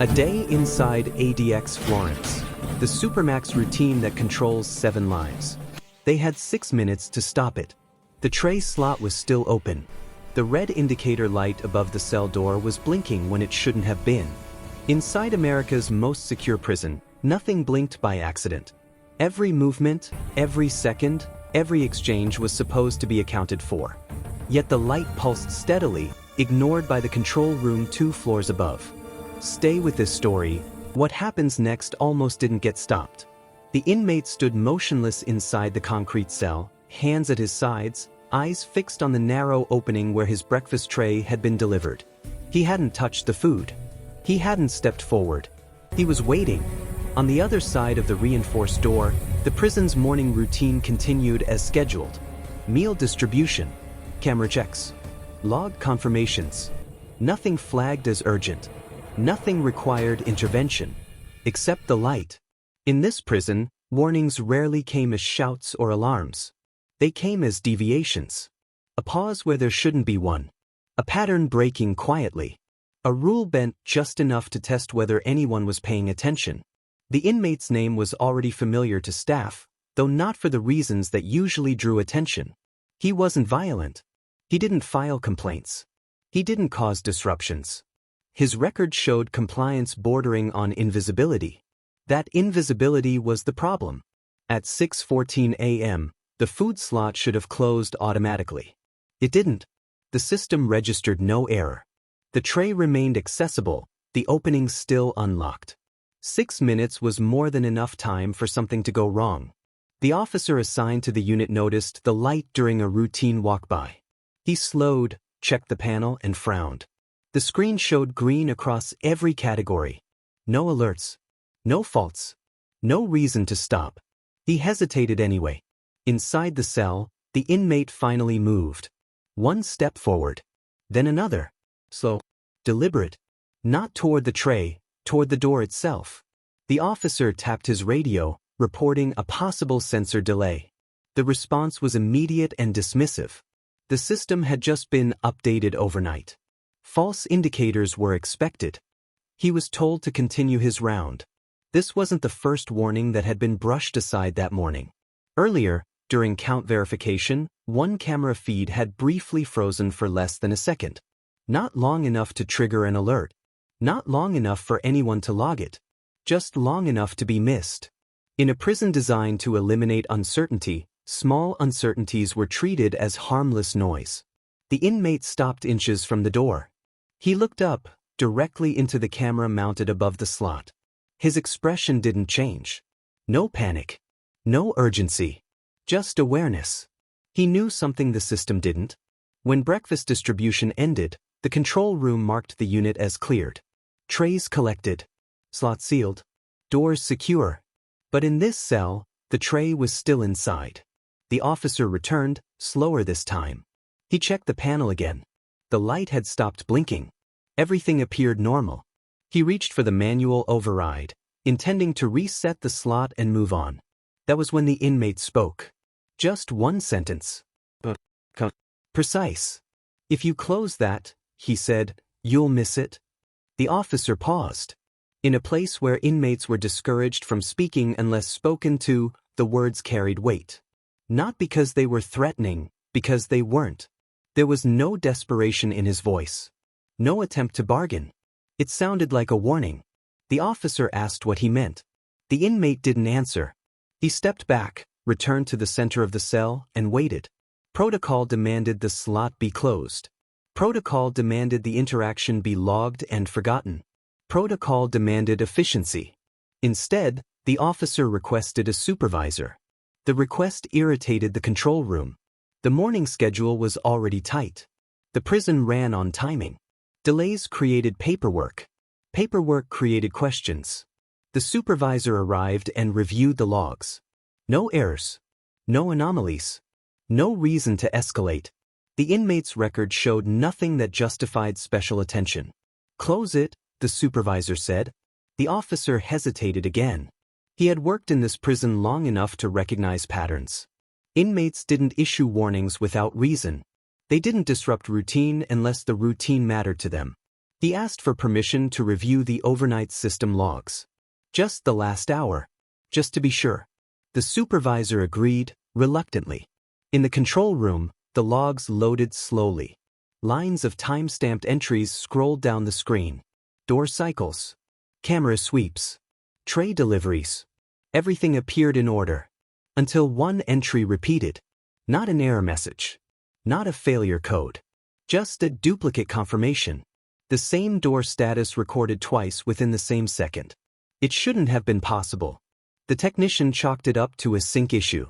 A day inside ADX Florence, the Supermax routine that controls 7 lives. They had 6 minutes to stop it. The tray slot was still open. The red indicator light above the cell door was blinking when it shouldn't have been. Inside America's most secure prison, nothing blinked by accident. Every movement, every second, every exchange was supposed to be accounted for. Yet the light pulsed steadily, ignored by the control room 2 floors above. Stay with this story. What happens next almost didn't get stopped. The inmate stood motionless inside the concrete cell, hands at his sides, eyes fixed on the narrow opening where his breakfast tray had been delivered. He hadn't touched the food. He hadn't stepped forward. He was waiting. On the other side of the reinforced door, the prison's morning routine continued as scheduled. Meal distribution, camera checks, log confirmations. Nothing flagged as urgent. Nothing required intervention, except the light. In this prison, warnings rarely came as shouts or alarms. They came as deviations. A pause where there shouldn't be one. A pattern breaking quietly. A rule bent just enough to test whether anyone was paying attention. The inmate's name was already familiar to staff, though not for the reasons that usually drew attention. He wasn't violent. He didn't file complaints. He didn't cause disruptions. His record showed compliance bordering on invisibility. That invisibility was the problem. At 6:14 a.m., the food slot should have closed automatically. It didn't. The system registered no error. The tray remained accessible, the opening still unlocked. 6 minutes was more than enough time for something to go wrong. The officer assigned to the unit noticed the light during a routine walk-by. He slowed, checked the panel, and frowned. The screen showed green across every category. No alerts. No faults. No reason to stop. He hesitated anyway. Inside the cell, the inmate finally moved. One step forward. Then another. Slow. Deliberate. Not toward the tray, toward the door itself. The officer tapped his radio, reporting a possible sensor delay. The response was immediate and dismissive. The system had just been updated overnight. False indicators were expected. He was told to continue his round. This wasn't the first warning that had been brushed aside that morning. Earlier, during count verification, one camera feed had briefly frozen for less than a second. Not long enough to trigger an alert. Not long enough for anyone to log it. Just long enough to be missed. In a prison designed to eliminate uncertainty, small uncertainties were treated as harmless noise. The inmate stopped inches from the door. He looked up, directly into the camera mounted above the slot. His expression didn't change. No panic. No urgency. Just awareness. He knew something the system didn't. When breakfast distribution ended, the control room marked the unit as cleared. Trays collected. Slot sealed. Doors secure. But in this cell, the tray was still inside. The officer returned, slower this time. He checked the panel again. The light had stopped blinking. Everything appeared normal. He reached for the manual override, intending to reset the slot and move on. That was when the inmate spoke. Just one sentence. Precise. If you close that, he said, you'll miss it. The officer paused. In a place where inmates were discouraged from speaking unless spoken to, the words carried weight. Not because they were threatening, because they weren't. There was no desperation in his voice. No attempt to bargain. It sounded like a warning. The officer asked what he meant. The inmate didn't answer. He stepped back, returned to the center of the cell, and waited. Protocol demanded the slot be closed. Protocol demanded the interaction be logged and forgotten. Protocol demanded efficiency. Instead, the officer requested a supervisor. The request irritated the control room. The morning schedule was already tight. The prison ran on timing. Delays created paperwork. Paperwork created questions. The supervisor arrived and reviewed the logs. No errors. No anomalies. No reason to escalate. The inmate's record showed nothing that justified special attention. Close it, the supervisor said. The officer hesitated again. He had worked in this prison long enough to recognize patterns. Inmates didn't issue warnings without reason. They didn't disrupt routine unless the routine mattered to them. He asked for permission to review the overnight system logs. Just the last hour. Just to be sure. The supervisor agreed, reluctantly. In the control room, the logs loaded slowly. Lines of time-stamped entries scrolled down the screen. Door cycles. Camera sweeps. Tray deliveries. Everything appeared in order. Until one entry repeated. Not an error message. Not a failure code. Just a duplicate confirmation. The same door status recorded twice within the same second. It shouldn't have been possible. The technician chalked it up to a sync issue.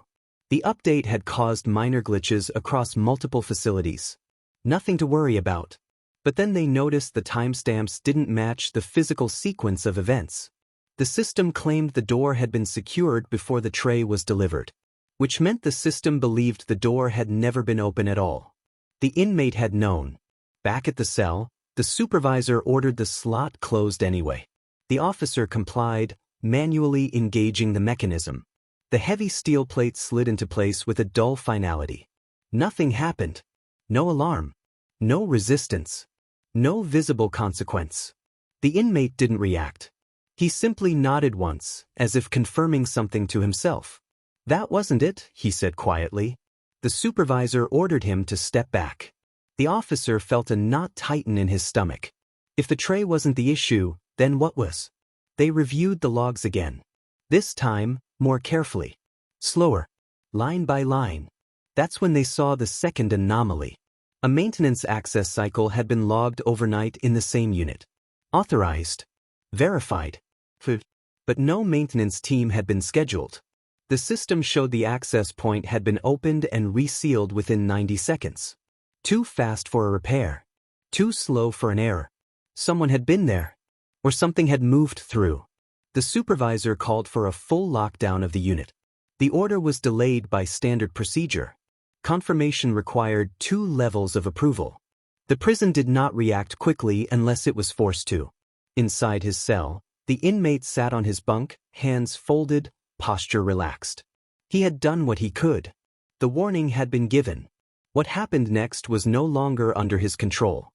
The update had caused minor glitches across multiple facilities. Nothing to worry about. But then they noticed the timestamps didn't match the physical sequence of events. The system claimed the door had been secured before the tray was delivered, which meant the system believed the door had never been open at all. The inmate had known. Back at the cell, the supervisor ordered the slot closed anyway. The officer complied, manually engaging the mechanism. The heavy steel plate slid into place with a dull finality. Nothing happened. No alarm. No resistance. No visible consequence. The inmate didn't react. He simply nodded once, as if confirming something to himself. That wasn't it, he said quietly. The supervisor ordered him to step back. The officer felt a knot tighten in his stomach. If the tray wasn't the issue, then what was? They reviewed the logs again. This time, more carefully. Slower. Line by line. That's when they saw the second anomaly. A maintenance access cycle had been logged overnight in the same unit. Authorized. Verified. But no maintenance team had been scheduled. The system showed the access point had been opened and resealed within 90 seconds. Too fast for a repair. Too slow for an error. Someone had been there. Or something had moved through. The supervisor called for a full lockdown of the unit. The order was delayed by standard procedure. Confirmation required 2 levels of approval. The prison did not react quickly unless it was forced to. Inside his cell, the inmate sat on his bunk, hands folded, posture relaxed. He had done what he could. The warning had been given. What happened next was no longer under his control.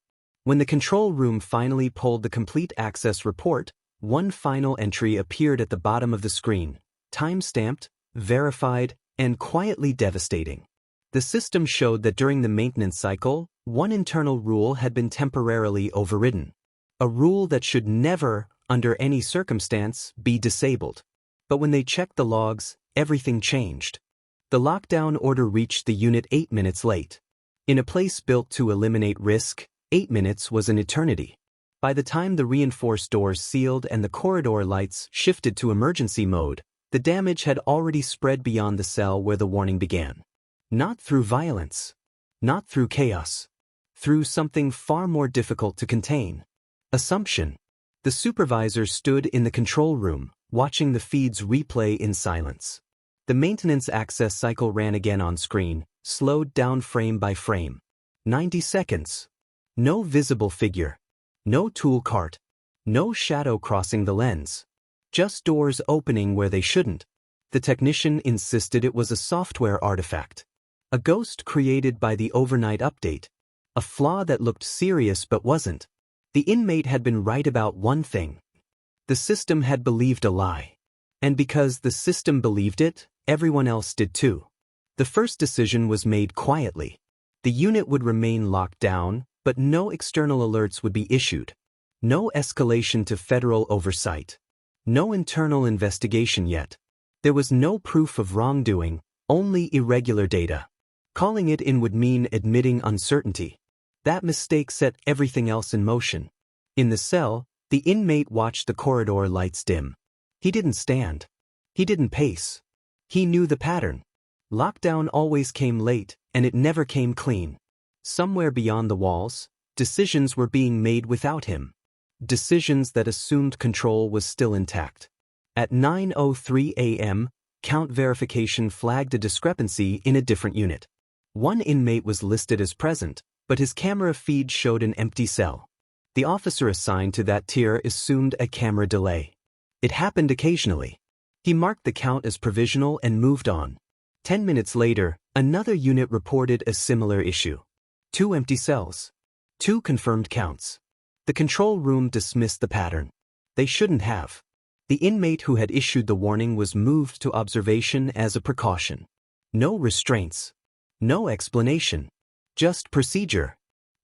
When the control room finally pulled the complete access report, one final entry appeared at the bottom of the screen, time-stamped, verified, and quietly devastating. The system showed that during the maintenance cycle, one internal rule had been temporarily overridden. A rule that should never, under any circumstance, be disabled. But when they checked the logs, everything changed. The lockdown order reached the unit 8 minutes late. In a place built to eliminate risk, 8 minutes was an eternity. By the time the reinforced doors sealed and the corridor lights shifted to emergency mode, the damage had already spread beyond the cell where the warning began. Not through violence. Not through chaos. Through something far more difficult to contain. Assumption. The supervisor stood in the control room, watching the feeds replay in silence. The maintenance access cycle ran again on screen, slowed down frame by frame. 90 seconds. No visible figure. No tool cart. No shadow crossing the lens. Just doors opening where they shouldn't. The technician insisted it was a software artifact. A ghost created by the overnight update. A flaw that looked serious but wasn't. The inmate had been right about one thing. The system had believed a lie. And because the system believed it, everyone else did too. The first decision was made quietly. The unit would remain locked down, but no external alerts would be issued. No escalation to federal oversight. No internal investigation yet. There was no proof of wrongdoing, only irregular data. Calling it in would mean admitting uncertainty. That mistake set everything else in motion. In the cell, the inmate watched the corridor lights dim. He didn't stand. He didn't pace. He knew the pattern. Lockdown always came late, and it never came clean. Somewhere beyond the walls, decisions were being made without him. Decisions that assumed control was still intact. At 9:03 a.m., count verification flagged a discrepancy in a different unit. One inmate was listed as present, but his camera feed showed an empty cell. The officer assigned to that tier assumed a camera delay. It happened occasionally. He marked the count as provisional and moved on. 10 minutes later, another unit reported a similar issue. 2 empty cells. 2 confirmed counts. The control room dismissed the pattern. They shouldn't have. The inmate who had issued the warning was moved to observation as a precaution. No restraints. No explanation. Just procedure.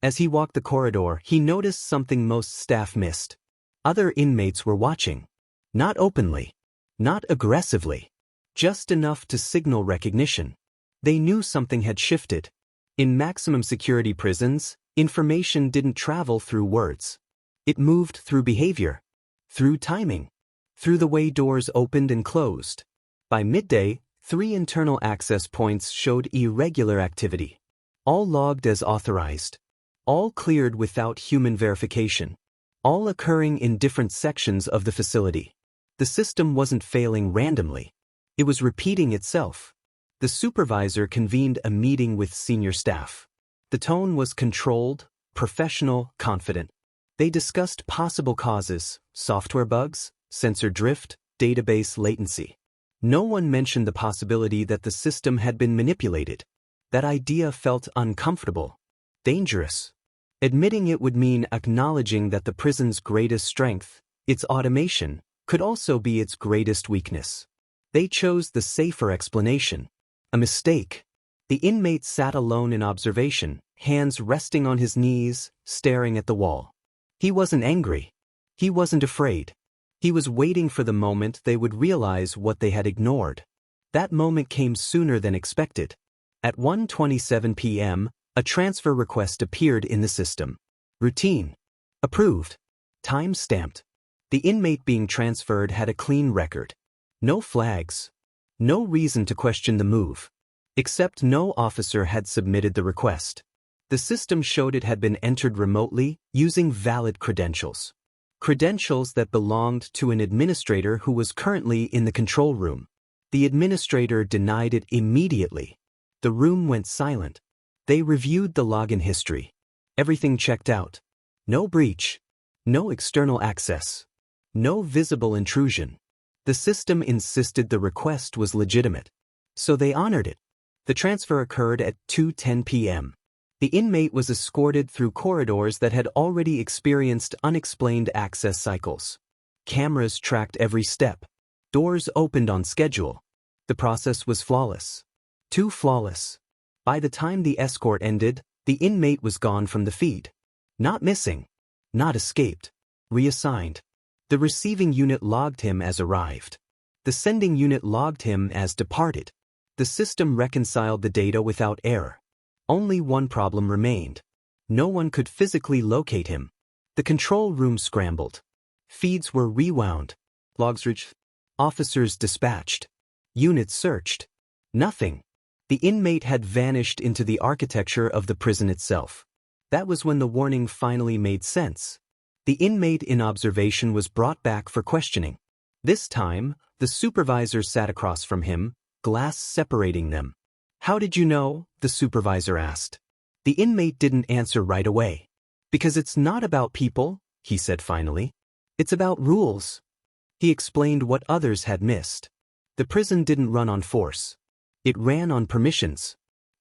As he walked the corridor, he noticed something most staff missed. Other inmates were watching. Not openly. Not aggressively. Just enough to signal recognition. They knew something had shifted. In maximum security prisons, information didn't travel through words. It moved through behavior. Through timing. Through the way doors opened and closed. By midday, 3 internal access points showed irregular activity. All logged as authorized. All cleared without human verification. All occurring in different sections of the facility. The system wasn't failing randomly. It was repeating itself. The supervisor convened a meeting with senior staff. The tone was controlled, professional, confident. They discussed possible causes, software bugs, sensor drift, database latency. No one mentioned the possibility that the system had been manipulated. That idea felt uncomfortable. Dangerous. Admitting it would mean acknowledging that the prison's greatest strength, its automation, could also be its greatest weakness. They chose the safer explanation. A mistake. The inmate sat alone in observation, hands resting on his knees, staring at the wall. He wasn't angry. He wasn't afraid. He was waiting for the moment they would realize what they had ignored. That moment came sooner than expected. At 1:27 p.m., a transfer request appeared in the system. Routine. Approved. Time stamped. The inmate being transferred had a clean record. No flags. No reason to question the move. Except no officer had submitted the request. The system showed it had been entered remotely, using valid credentials. Credentials that belonged to an administrator who was currently in the control room. The administrator denied it immediately. The room went silent. They reviewed the login history. Everything checked out. No breach. No external access. No visible intrusion. The system insisted the request was legitimate. So they honored it. The transfer occurred at 2:10 p.m. The inmate was escorted through corridors that had already experienced unexplained access cycles. Cameras tracked every step. Doors opened on schedule. The process was flawless. Too flawless. By the time the escort ended, the inmate was gone from the feed. Not missing. Not escaped. Reassigned. The receiving unit logged him as arrived. The sending unit logged him as departed. The system reconciled the data without error. Only one problem remained. No one could physically locate him. The control room scrambled. Feeds were rewound. Logs reached. Officers dispatched. Units searched. Nothing. The inmate had vanished into the architecture of the prison itself. That was when the warning finally made sense. The inmate in observation was brought back for questioning. This time, the supervisor sat across from him, glass separating them. "How did you know?" the supervisor asked. The inmate didn't answer right away. "Because it's not about people," he said finally. "It's about rules." He explained what others had missed. The prison didn't run on force. It ran on permissions.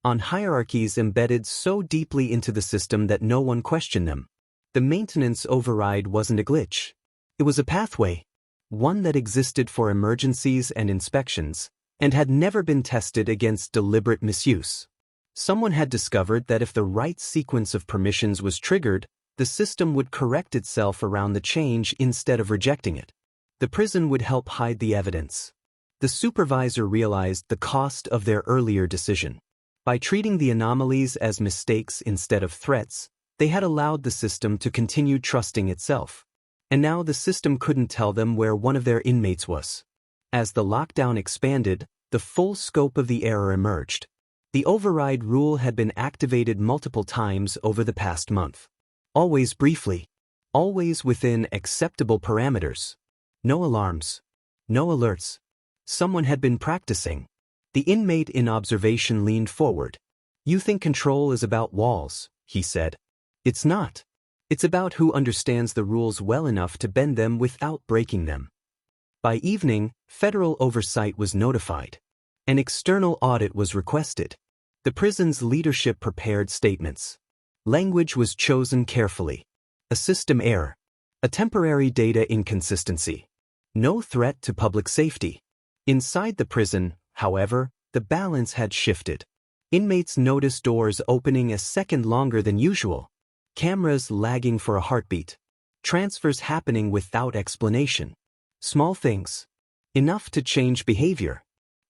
On hierarchies embedded so deeply into the system that no one questioned them. The maintenance override wasn't a glitch. It was a pathway. One that existed for emergencies and inspections, and had never been tested against deliberate misuse. Someone had discovered that if the right sequence of permissions was triggered, the system would correct itself around the change instead of rejecting it. The prison would help hide the evidence. The supervisor realized the cost of their earlier decision. By treating the anomalies as mistakes instead of threats, they had allowed the system to continue trusting itself. And now the system couldn't tell them where one of their inmates was. As the lockdown expanded, the full scope of the error emerged. The override rule had been activated multiple times over the past month. Always briefly. Always within acceptable parameters. No alarms. No alerts. Someone had been practicing. The inmate in observation leaned forward. "You think control is about walls," he said. "It's not. It's about who understands the rules well enough to bend them without breaking them." By evening, federal oversight was notified. An external audit was requested. The prison's leadership prepared statements. Language was chosen carefully. A system error. A temporary data inconsistency. No threat to public safety. Inside the prison, however, the balance had shifted. Inmates noticed doors opening a second longer than usual. Cameras lagging for a heartbeat. Transfers happening without explanation. Small things. Enough to change behavior.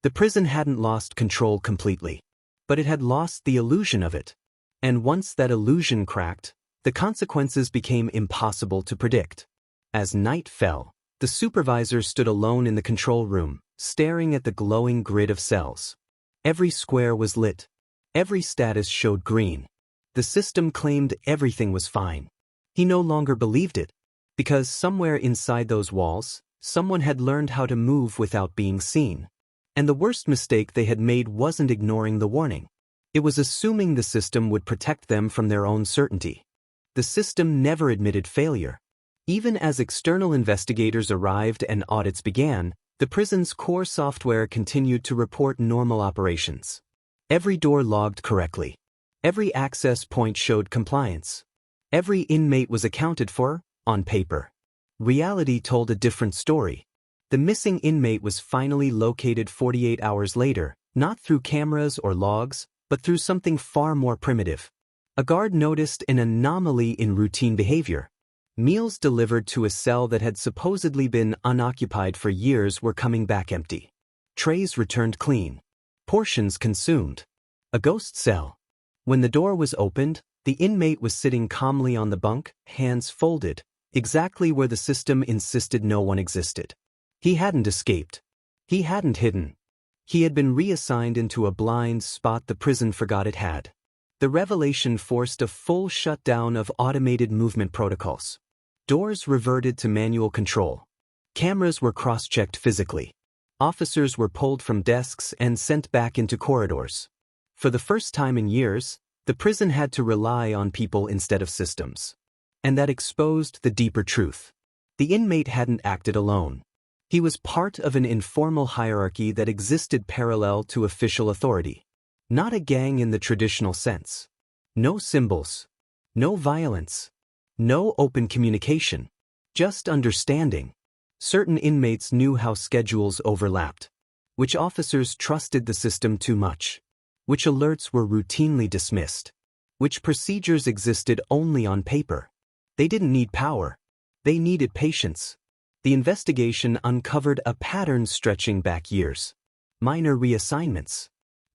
The prison hadn't lost control completely, but it had lost the illusion of it. And once that illusion cracked, the consequences became impossible to predict. As night fell, the supervisor stood alone in the control room, staring at the glowing grid of cells. Every square was lit. Every status showed green. The system claimed everything was fine. He no longer believed it, because somewhere inside those walls, someone had learned how to move without being seen. And the worst mistake they had made wasn't ignoring the warning. It was assuming the system would protect them from their own certainty. The system never admitted failure. Even as external investigators arrived and audits began, the prison's core software continued to report normal operations. Every door logged correctly. Every access point showed compliance. Every inmate was accounted for, on paper. Reality told a different story. The missing inmate was finally located 48 hours later, not through cameras or logs, but through something far more primitive. A guard noticed an anomaly in routine behavior. Meals delivered to a cell that had supposedly been unoccupied for years were coming back empty. Trays returned clean. Portions consumed. A ghost cell. When the door was opened, the inmate was sitting calmly on the bunk, hands folded, exactly where the system insisted no one existed. He hadn't escaped. He hadn't hidden. He had been reassigned into a blind spot the prison forgot it had. The revelation forced a full shutdown of automated movement protocols. Doors reverted to manual control. Cameras were cross-checked physically. Officers were pulled from desks and sent back into corridors. For the first time in years, the prison had to rely on people instead of systems. And that exposed the deeper truth. The inmate hadn't acted alone. He was part of an informal hierarchy that existed parallel to official authority. Not a gang in the traditional sense. No symbols. No violence. No open communication. Just understanding. Certain inmates knew how schedules overlapped. Which officers trusted the system too much. Which alerts were routinely dismissed. Which procedures existed only on paper. They didn't need power. They needed patience. The investigation uncovered a pattern stretching back years. Minor reassignments.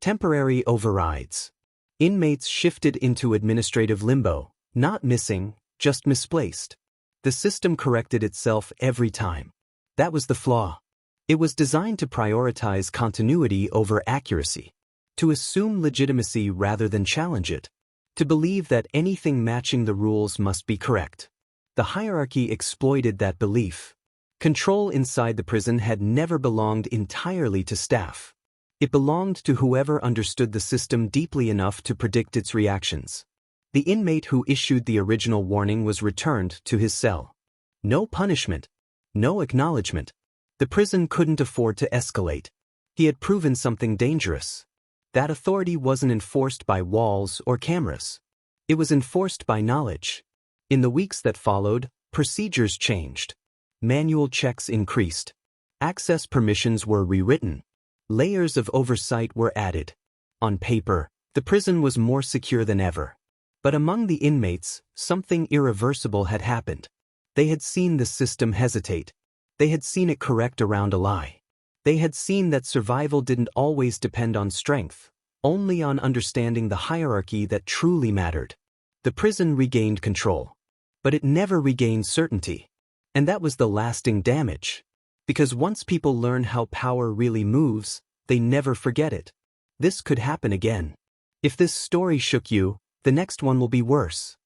Temporary overrides. Inmates shifted into administrative limbo, not missing, just misplaced. The system corrected itself every time. That was the flaw. It was designed to prioritize continuity over accuracy, to assume legitimacy rather than challenge it, to believe that anything matching the rules must be correct. The hierarchy exploited that belief. Control inside the prison had never belonged entirely to staff. It belonged to whoever understood the system deeply enough to predict its reactions. The inmate who issued the original warning was returned to his cell. No punishment. No acknowledgement. The prison couldn't afford to escalate. He had proven something dangerous. That authority wasn't enforced by walls or cameras. It was enforced by knowledge. In the weeks that followed, procedures changed. Manual checks increased. Access permissions were rewritten. Layers of oversight were added. On paper, the prison was more secure than ever. But among the inmates, something irreversible had happened. They had seen the system hesitate. They had seen it correct around a lie. They had seen that survival didn't always depend on strength, only on understanding the hierarchy that truly mattered. The prison regained control. But it never regained certainty. And that was the lasting damage. Because once people learn how power really moves, they never forget it. This could happen again. If this story shook you, the next one will be worse.